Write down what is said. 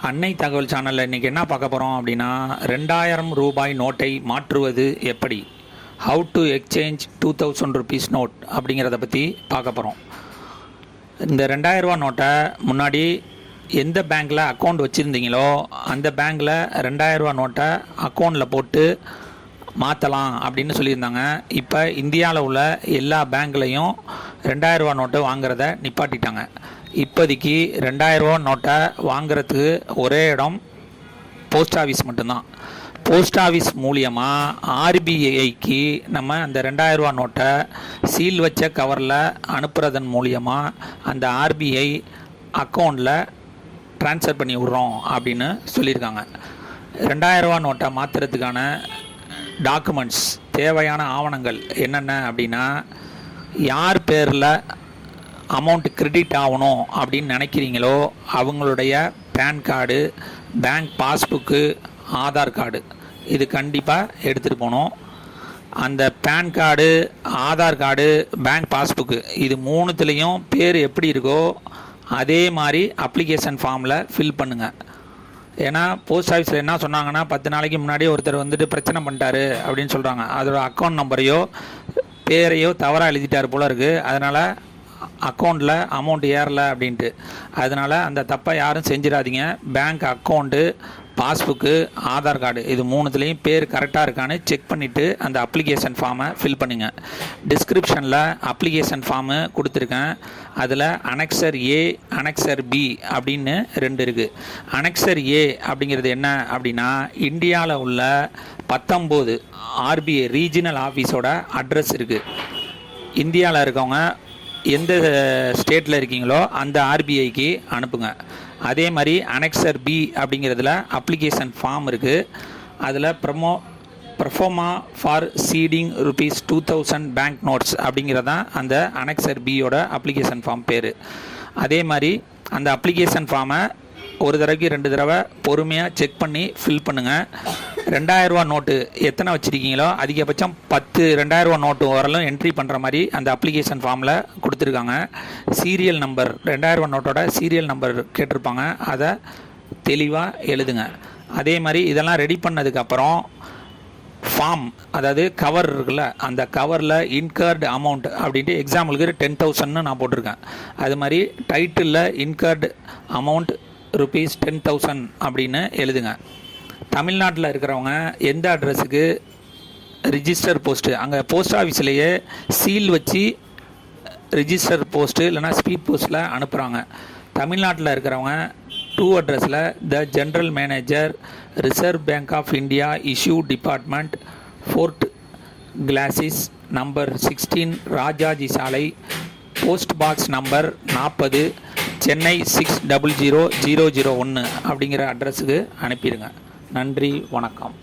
அன்னை தகவல் சேனலில் இன்றைக்கி என்ன பார்க்க போகிறோம் அப்படின்னா 2000 ரூபாய் நோட்டை மாற்றுவது எப்படி, how to exchange 2000 rupees note அப்படிங்கிறத பற்றி பார்க்க போகிறோம். இந்த 2000 ரூபா நோட்டை முன்னாடி எந்த பேங்க்கில் அக்கௌண்ட் வச்சுருந்தீங்களோ அந்த பேங்க்கில் 2000 ரூபா நோட்டை அக்கௌண்ட்டில் போட்டு மாற்றலாம் அப்படின்னு சொல்லியிருந்தாங்க. இப்போ இந்தியாவில் உள்ள எல்லா பேங்க்லேயும் 2000 ரூபா நோட்டு வாங்குறத நிப்பாட்டிட்டாங்க. இப்போதைக்கு 2000 ரூபா நோட்டை வாங்குறதுக்கு ஒரே இடம் போஸ்ட் ஆஃபீஸ் மட்டும்தான். போஸ்ட் ஆஃபீஸ் மூலியமாக ஆர்பிஐக்கு நம்ம அந்த 2000 ரூபா நோட்டை சீல் வச்ச கவரில் அனுப்புறதன் மூலியமாக அந்த ஆர்பிஐ அக்கௌண்ட்டில் ட்ரான்ஸ்ஃபர் பண்ணி விட்றோம் அப்படின்னு சொல்லியிருக்காங்க. 2000 ரூபா நோட்டை மாற்றுறதுக்கான டாக்குமெண்ட்ஸ், தேவையான ஆவணங்கள் என்னென்ன அப்படின்னா, யார் பேரில் அமௌண்ட் கிரெடிட் ஆகணும் அப்படின்னு நினைக்கிறீங்களோ அவங்களுடைய PAN card, bank passbook, Aadhaar card இது கண்டிப்பாக எடுத்துகிட்டு போகணும். அந்த PAN card, Aadhaar card, bank passbook இது மூணுத்துலேயும் பேர் எப்படி இருக்கோ அதே மாதிரி அப்ளிகேஷன் ஃபார்மில் ஃபில் பண்ணுங்கள். ஏன்னா போஸ்ட் ஆஃபீஸில் என்ன சொன்னாங்கன்னா, 10 நாளைக்கு முன்னாடி ஒருத்தர் வந்துட்டு பிரச்சனை பண்ணிட்டாரு அப்படின்னு சொல்கிறாங்க. அதோட அக்கௌண்ட் நம்பரையோ பேரையோ தவறாக எழுதிட்டார் போல இருக்குது. அதனால் அக்கௌண்ட்டில் அமௌண்ட் ஏறலை அப்படின்ட்டு. அதனால் அந்த தப்பை யாரும் செஞ்சிடாதீங்க. Bank account, passbook, Aadhaar card இது மூணுத்துலேயும் பேர் கரெக்டாக இருக்கான்னு செக் பண்ணிவிட்டு அந்த அப்ளிகேஷன் ஃபார்மை ஃபில் பண்ணுங்கள். டிஸ்கிரிப்ஷனில் அப்ளிகேஷன் ஃபார்மு கொடுத்துருக்கேன். அதில் அனெக்சர் ஏ, அனெக்சர் பி அப்படின்னு 2 இருக்குது. அனெக்சர் ஏ அப்படிங்கிறது என்ன அப்படின்னா, இந்தியாவில் உள்ள 19 ஆர்பிஐ ரீஜினல் ஆஃபீஸோட அட்ரஸ் இருக்குது. இந்தியாவில் இருக்கவங்க எந்த ஸ்டேட்டில் இருக்கீங்களோ அந்த ஆர்பிஐக்கு அனுப்புங்க. அதே மாதிரி அனெக்சர் பி அப்படிங்கிறதுல அப்ளிகேஷன் ஃபார்ம் இருக்குது. அதில் proforma for seeding rupees 2000 bank notes அப்படிங்கிறதான் அந்த அனெக்சர் பியோட அப்ளிகேஷன் ஃபார்ம் பேர். அதே மாதிரி அந்த அப்ளிகேஷன் ஃபார்மை ஒரு தடவைக்கு 2 தடவை பொறுமையாக செக் பண்ணி ஃபில் பண்ணுங்கள். 2000 ரூபா நோட்டு எத்தனை வச்சுருக்கீங்களோ அதிகபட்சம் 10 2000 ரூபா நோட்டு வரலும் என்ட்ரி பண்ணுற மாதிரி அந்த அப்ளிகேஷன் ஃபார்மில் கொடுத்துருக்காங்க. சீரியல் நம்பர், 2000 ரூபா நோட்டோட சீரியல் நம்பர் கேட்டிருப்பாங்க, அதை தெளிவாக எழுதுங்க. அதே மாதிரி இதெல்லாம் ரெடி பண்ணதுக்கப்புறம் ஃபார்ம், அதாவது கவர் இருக்குல்ல, அந்த கவரில் இன்கர்டு அமௌண்ட் அப்படின்ட்டு எக்ஸாம்பிளுக்கு 10,000ன்னு நான் போட்டிருக்கேன். அது மாதிரி டைட்டிலில் இன்கர்டு அமௌண்ட் ருபீஸ் 10,000 அப்படின்னு எழுதுங்க. தமிழ்நாட்டில் இருக்கிறவங்க எந்த அட்ரஸுக்கு ரிஜிஸ்டர் போஸ்ட்டு, அங்கே போஸ்ட் ஆஃபீஸ்லேயே சீல் வச்சு ரிஜிஸ்டர் போஸ்ட்டு இல்லைனா ஸ்பீட் போஸ்ட்டில் அனுப்புகிறாங்க. தமிழ்நாட்டில் இருக்கிறவங்க 2 அட்ரஸில் the general manager, Reserve Bank of India, issue department, Fort Glacis, number 16 Rajaji Salai, post box number 40, Chennai 600001 அப்படிங்கிற அட்ரஸுக்கு அனுப்பிடுங்க. நன்றி, வணக்கம்.